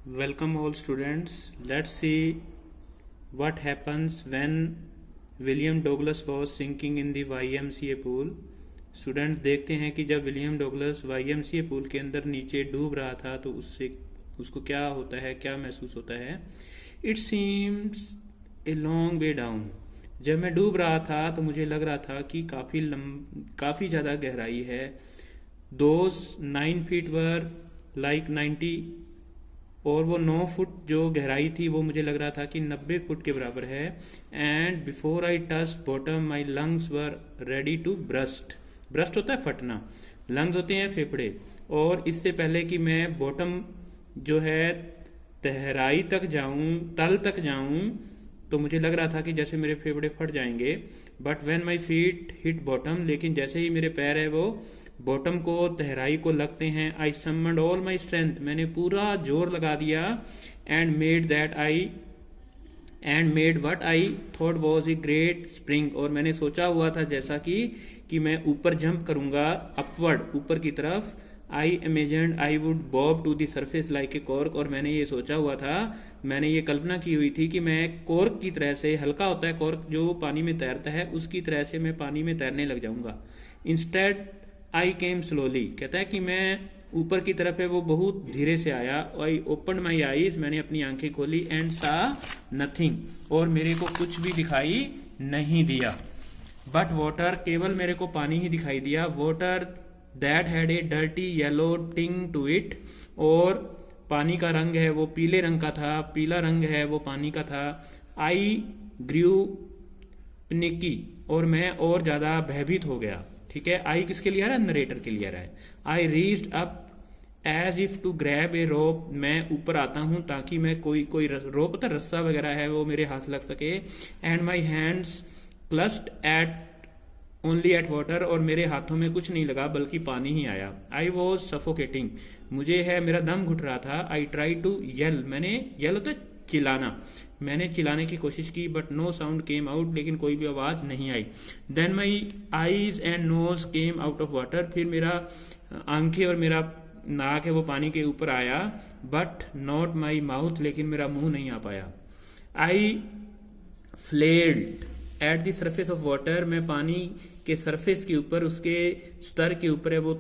Welcome all students. Let's see what happens when William Douglas was sinking in the YMCA pool. Student देखते हैं कि जब William Douglas YMCA pool के अंदर नीचे डूब रहा था तो उसको क्या होता है, क्या महसूस होता है. It seems a long way down. जब मैं डूब रहा था तो मुझे लग रहा था कि काफ़ी ज़्यादा गहराई है. दोज 9 फीट वर लाइक 90, और वो 9 फुट जो गहराई थी वो मुझे लग रहा था कि 90 फुट के बराबर है. And before I touch bottom my lungs were ready to burst. Burst होता है फटना, लंग्स होते हैं फेफड़े. और इससे पहले कि मैं बॉटम जो है गहराई तक जाऊं, तल तक जाऊं, तो मुझे लग रहा था कि जैसे मेरे फेफड़े फट जाएंगे. But when my feet hit bottom, लेकिन जैसे ही मेरे पैर है वो बॉटम को, तहराई को लगते हैं, आई समन्ड ऑल माई स्ट्रेंथ, मैंने पूरा जोर लगा दिया. And made what I thought was a great spring, और मैंने सोचा हुआ था जैसा कि मैं ऊपर जंप करूंगा, अपवर्ड, ऊपर की तरफ. I imagined I would bob to the surface like a cork, और मैंने ये सोचा हुआ था, मैंने ये कल्पना की हुई थी कि मैं कॉर्क की तरह से, हल्का होता है कॉर्क जो पानी में तैरता है, उसकी तरह से मैं पानी में तैरने लग जाऊंगा. इंस्टेड आई केम स्लोली, कहता है कि मैं ऊपर की तरफ है वो बहुत धीरे से आया. आई ओपन माई आईज, मैंने अपनी आंखें खोली. एंड सा नथिंग, और मेरे को कुछ भी दिखाई नहीं दिया. बट वाटर, केवल मेरे को पानी ही दिखाई दिया. Water that had a dirty yellow टिंग टू इट, और पानी का रंग है वो पीले रंग का था, पीला रंग है वो पानी का था. आई ग्रू पनिकी, और मैं और ज्यादा भयभीत हो गया. ठीक है, आई किसके लिए आ रहा है? नरेटर के लिए आ रहा है. I reached up as if to grab a rope, मैं ऊपर आता हूं ताकि मैं कोई रोप होता है, रस्सा वगैरह है, वो मेरे हाथ लग सके. And my hands clutched at only at water, और मेरे हाथों में कुछ नहीं लगा बल्कि पानी ही आया. आई वॉज सफोकेटिंग, मुझे है मेरा दम घुट रहा था. आई ट्राई टू येल, मैंने येल होता है चिल्लाना, मैंने चिल्लाने की कोशिश की. But no sound came out, लेकिन कोई भी आवाज नहीं आई. Then my eyes and nose came out of water, फिर मेरा आंखें और मेरा नाक है वो पानी के ऊपर आया. बट नॉट माई माउथ, लेकिन मेरा मुंह नहीं आ पाया. I flailed at the surface of water, मैं पानी के सरफेस के ऊपर, उसके स्तर के ऊपर है वो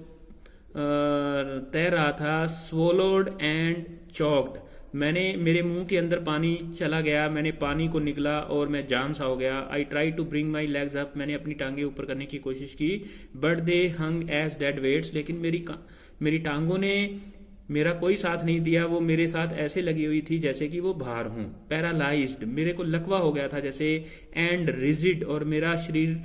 तैर रहा था. स्वोलोड एंड चॉक्ड, मेरे मुंह के अंदर पानी चला गया, मैंने पानी को निगला और मैं जाम सा हो गया. I try to bring my legs up, मैंने अपनी टांगे ऊपर करने की कोशिश की. But they hung as dead weights, लेकिन मेरी टांगों ने मेरा कोई साथ नहीं दिया, वो मेरे साथ ऐसे लगी हुई थी जैसे कि वो भार हूं. पैरालाइज्ड, मेरे को लकवा हो गया था जैसे. एंड रिजिड, और मेरा शरीर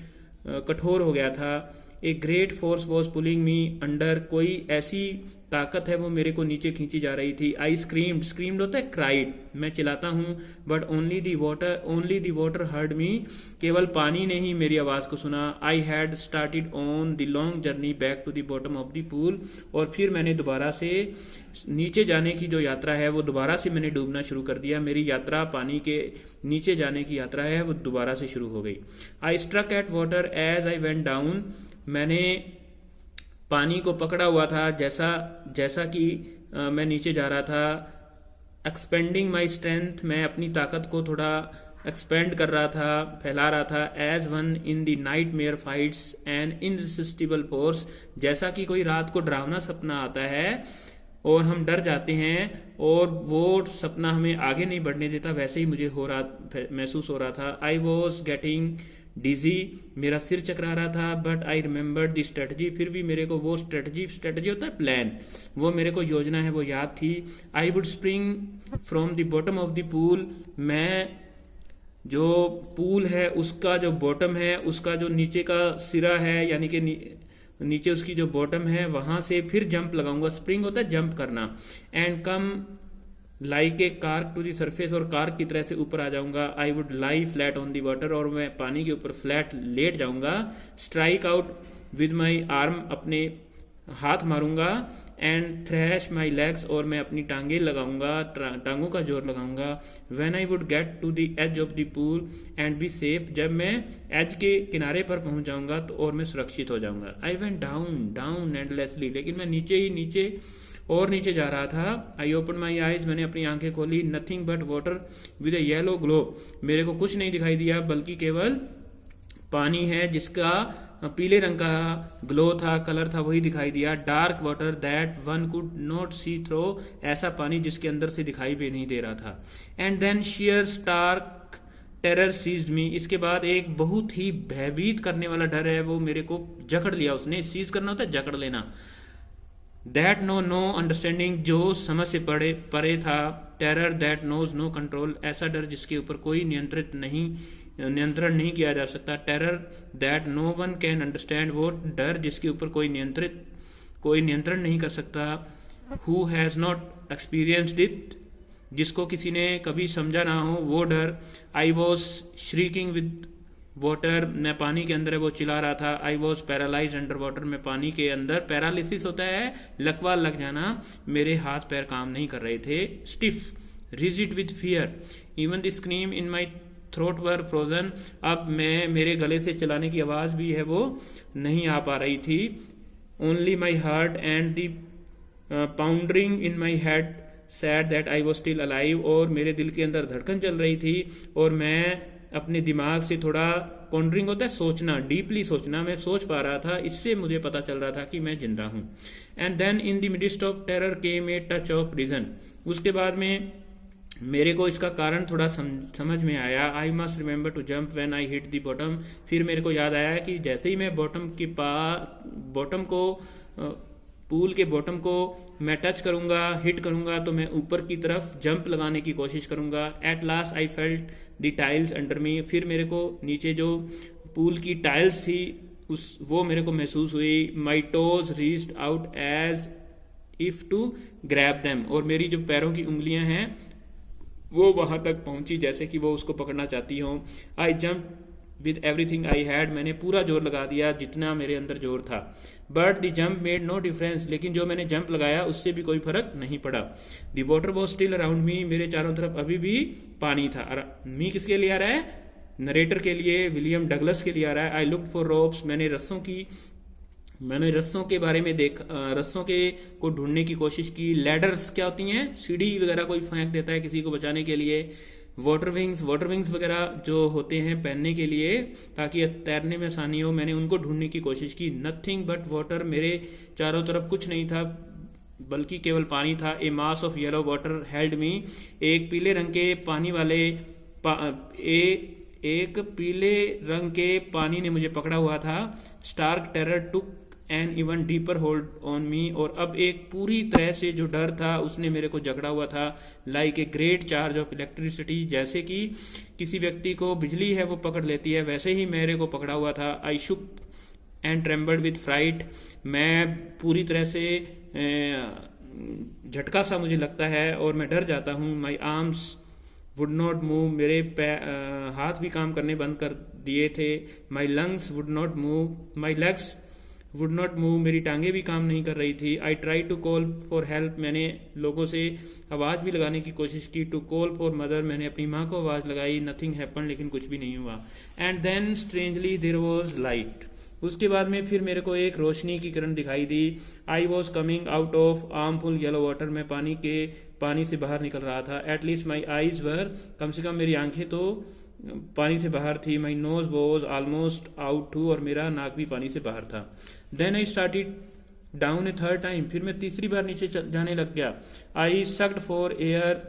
कठोर हो गया था. A great force was pulling me under, कोई ऐसी ताकत है वो मेरे को नीचे खींची जा रही थी. आई स्क्रीम्ड होता है क्राइड, मैं चिल्लाता हूं. But only the water heard me, केवल पानी ने ही मेरी आवाज को सुना. I had started on the long journey back to the bottom of the pool, और फिर मैंने दोबारा से नीचे जाने की जो यात्रा है वो दोबारा से मैंने डूबना शुरू कर दिया. मेरी यात्रा पानी के नीचे जाने की यात्रा है वो दोबारा से शुरू हो गई. I struck at water as I went down, मैंने पानी को पकड़ा हुआ था जैसा कि मैं नीचे जा रहा था. एक्सपेंडिंग माई स्ट्रेंथ, मैं अपनी ताकत को थोड़ा एक्सपेंड कर रहा था, फैला रहा था. As one in the nightmare fights an irresistible force, जैसा कि कोई रात को डरावना सपना आता है और हम डर जाते हैं और वो सपना हमें आगे नहीं बढ़ने देता, वैसे ही मुझे महसूस हो रहा था. आई वॉज गेटिंग डिजी, मेरा सिर चकरा रहा था. But I remembered the strategy, फिर भी मेरे को वो स्ट्रेटजी होता है प्लान, वो मेरे को योजना है वो याद थी. I would spring from the bottom of the pool, मैं जो पूल है उसका जो बॉटम है, उसका जो नीचे का सिरा है, यानी कि नीचे उसकी जो बॉटम है वहां से फिर जंप लगाऊंगा. स्प्रिंग होता है जंप करना. And come like a cork to the surface, और कार्क की तरह से ऊपर आ जाऊंगा. I would lie flat on the water, और मैं पानी के ऊपर फ्लैट लेट जाऊंगा. Strike out with my arm, अपने हाथ मारूंगा. एंड थ्रैश माई लेग्स, और मैं अपनी टांगे लगाऊंगा, टांगों का जोर लगाऊंगा. When I would get to the edge of the pool and be safe, जब मैं एज के किनारे पर पहुंच जाऊंगा तो और मैं सुरक्षित हो जाऊंगा. आई वेंट डाउन एंडलेसली, लेकिन मैं नीचे ही नीचे और नीचे जा रहा था। आई ओपन माई आइज, मैंने अपनी आंखें खोली। Nothing but water with A yellow glow, मेरे को कुछ नहीं दिखाई दिया बल्कि केवल पानी है जिसका पीले रंग का ग्लो था, कलर था, वही दिखाई दिया। Dark water that one could not see through, ऐसा पानी जिसके अंदर से दिखाई भी नहीं दे रहा था। And then sheer stark terror seized me, इसके बाद एक बहुत ही भयभीत करने वाला डर है वो मेरे को जकड़ लिया उसने। सीज करना होता है जकड़ लेना। दैट नो अंडरस्टैंडिंग, जो समझ से परे था। Terror that knows no control, ऐसा डर जिसके ऊपर कोई नियंत्रण नहीं किया जा सकता। Terror that no one can understand, वो डर जिसके ऊपर कोई नियंत्रण नहीं कर सकता। Who has not experienced it, जिसको किसी ने कभी समझा ना हो वो डर। I was shrieking with water, मैं पानी के अंदर है वो चिल्ला रहा था। I was paralysed under water, मैं पानी के अंदर। पैरालिसिस होता है लकवा लग जाना, मेरे हाथ पैर काम नहीं कर रहे थे। Stiff rigid with fear, even the scream in my throat were frozen, अब मेरे गले से चलाने की आवाज भी है वो नहीं आ पा रही थी। Only my heart and the pounding in my head said that I was still alive, और मेरे दिल के अंदर धड़कन चल रही थी और मैं अपने दिमाग से थोड़ा, पॉन्डरिंग होता है सोचना, डीपली सोचना, मैं सोच पा रहा था, इससे मुझे पता चल रहा था कि मैं जिंदा हूं। And then in the midst of terror came a touch of reason, उसके बाद में मेरे को इसका कारण थोड़ा समझ में आया। I must remember to jump when I hit the bottom, फिर मेरे को याद आया कि जैसे ही मैं बॉटम को पूल के बॉटम को मैं टच करूंगा, हिट करूंगा, तो मैं ऊपर की तरफ जंप लगाने की कोशिश करूंगा। At last I felt the tiles under मी, फिर मेरे को नीचे जो पूल की टाइल्स थी वो मेरे को महसूस हुई। My toes reached out as if to grab them, और मेरी जो पैरों की उंगलियां हैं वो वहां तक पहुंची जैसे कि वो उसको पकड़ना चाहती हो। I jump with everything I had, मैंने पूरा जोर लगा दिया जितना मेरे अंदर जोर था। But the jump made no difference, लेकिन जो मैंने जंप लगाया उससे भी कोई फर्क नहीं पड़ा। The water was still around me, मेरे चारों तरफ अभी भी पानी था। मी किसके लिए आ रहा है? नरेटर के लिए, विलियम डगलस के लिए आ रहा है। आई लुक्ड फॉर रोप्स, मैंने रस्सों के बारे में रस्सों के को ढूंढने की कोशिश की। लैडर्स क्या होती हैं? सीढ़ी वगैरह कोई फेंक देता है किसी को बचाने के लिए। वाटर विंग्स वगैरह जो होते हैं पहनने के लिए ताकि तैरने में आसानी हो, मैंने उनको ढूंढने की कोशिश की। नथिंग बट वाटर, मेरे चारों तरफ कुछ नहीं था बल्कि केवल पानी था। A mass of yellow water held me, एक पीले रंग के पानी ने मुझे पकड़ा हुआ था। Stark terror took an even deeper hold on me, और अब एक पूरी तरह से जो डर था उसने मेरे को जकड़ा हुआ था। Like a great charge of electricity, जैसे कि किसी व्यक्ति को बिजली है वो पकड़ लेती है, वैसे ही मेरे को पकड़ा हुआ था। आई शुक एंड ट्रेम्बल्ड विथ फ्राइट, मैं पूरी तरह से झटका सा मुझे लगता है और मैं डर जाता हूँ। My arms would not move, मेरे हाथ भी काम करने बंद कर दिए थे। My legs would not move, मेरी टांगे भी काम नहीं कर रही थी। I try to call for help, मैंने लोगों से आवाज भी लगाने की कोशिश की। टू कॉल फॉर मदर, मैंने अपनी माँ को आवाज लगाई। नथिंग हैपन, लेकिन कुछ भी नहीं हुआ। And then strangely there was light, उसके बाद में फिर मेरे को एक रोशनी की किरण दिखाई दी। I was coming out of armful yellow water, मैं पानी से बाहर निकल रहा था। एटलीस्ट माई आईज वर, कम से कम मेरी आंखें तो पानी से बाहर थी। My nose was almost out too, और मेरा नाक भी पानी से बाहर था। Then I started down a third time, फिर मैं तीसरी बार नीचे जाने लग गया। आई सक्ड फॉर एयर,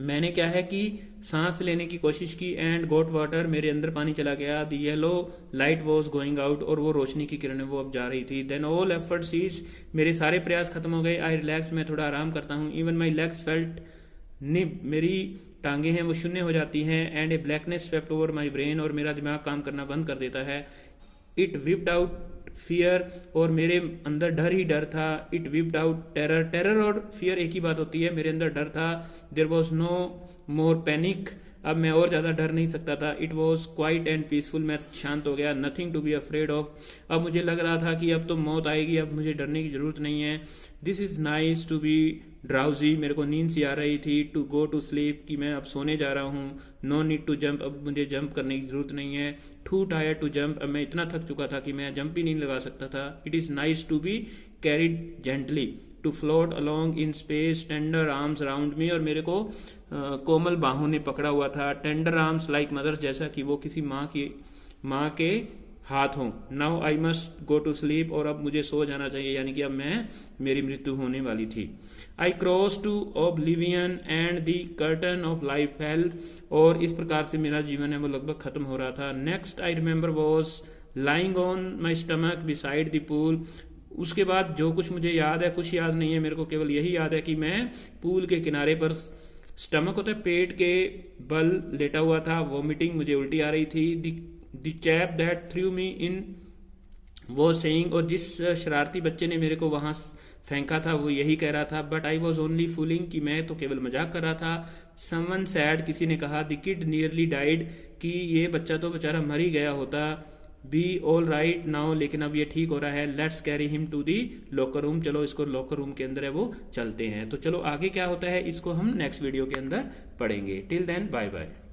मैंने क्या है कि सांस लेने की कोशिश की। एंड गॉट वाटर, मेरे अंदर पानी चला गया। The yellow light was going out, और वो रोशनी की किरणें वो अब जा रही थी। देन ऑल एफर्ट सीज, मेरे सारे प्रयास खत्म हो गए। आई रिलैक्स, मैं थोड़ा आराम करता हूँ। Even my legs felt nib, मेरी टांगे हैं वो शून्य हो जाती हैं। And A blackness swept over my brain, और मेरा दिमाग काम करना बंद कर देता है। इट विप्ड आउट फियर, और मेरे अंदर डर ही डर था। इट विप्ड आउट टेरर और फियर एक ही बात होती है, मेरे अंदर डर था। There was no more panic, अब मैं और ज्यादा डर नहीं सकता था। It was quiet and peaceful, मैं शांत हो गया। Nothing to be afraid of, अब मुझे लग रहा था कि अब तो मौत आएगी, अब मुझे डरने की जरूरत नहीं है। This is nice to be drowsy, मेरे को नींद सी आ रही थी, टू गो टू स्लीप, कि मैं अब सोने जा रहा हूँ, नो नीड टू जंप, अब मुझे जंप करने की जरूरत नहीं है, टू टायर्ड टू जंप, अब मैं इतना थक चुका था कि मैं जंप ही नहीं लगा सकता था, it is nice to be carried gently, to float along in space, tender arms around me, और मेरे को कोमल बाहों ने पकड़ा हुआ था, टेंडर आर्म्स लाइक मदर्स, जैसा कि वो किसी माँ के हाथ हों, now I must go to sleep, और अब मुझे सो जाना चाहिए, यानी कि अब मेरी मृत्यु होने वाली थी। I crossed to oblivion and the curtain of life fell, और इस प्रकार से मेरा जीवन है वो लगभग खत्म हो रहा था। Next I remember was lying on my stomach beside the pool, उसके बाद जो कुछ मुझे याद है, कुछ याद नहीं है मेरे को, केवल यही याद है कि मैं पूल के किनारे पर, स्टमक होता है पेट के बल, लेटा हुआ था, वॉमिटिंग, मुझे उल्टी आ रही थी, द चैप दैट थ्रू मी इन वो सेइंग, और जिस शरारती बच्चे ने मेरे को वहां फेंका था वो यही कह रहा था, but I was only fooling, कि मैं तो केवल मजाक कर रहा था। समवन सैड, किसी ने कहा, द किड नियरली डाइड, कि ये बच्चा तो बेचारा मर ही गया होता, बी ऑल राइट नाउ, लेकिन अब ये ठीक हो रहा है, let's carry him to the locker room, चलो इसको लॉकर रूम के अंदर है वो चलते हैं। तो चलो आगे क्या होता है इसको हम नेक्स्ट वीडियो के अंदर पढ़ेंगे। Till then bye bye.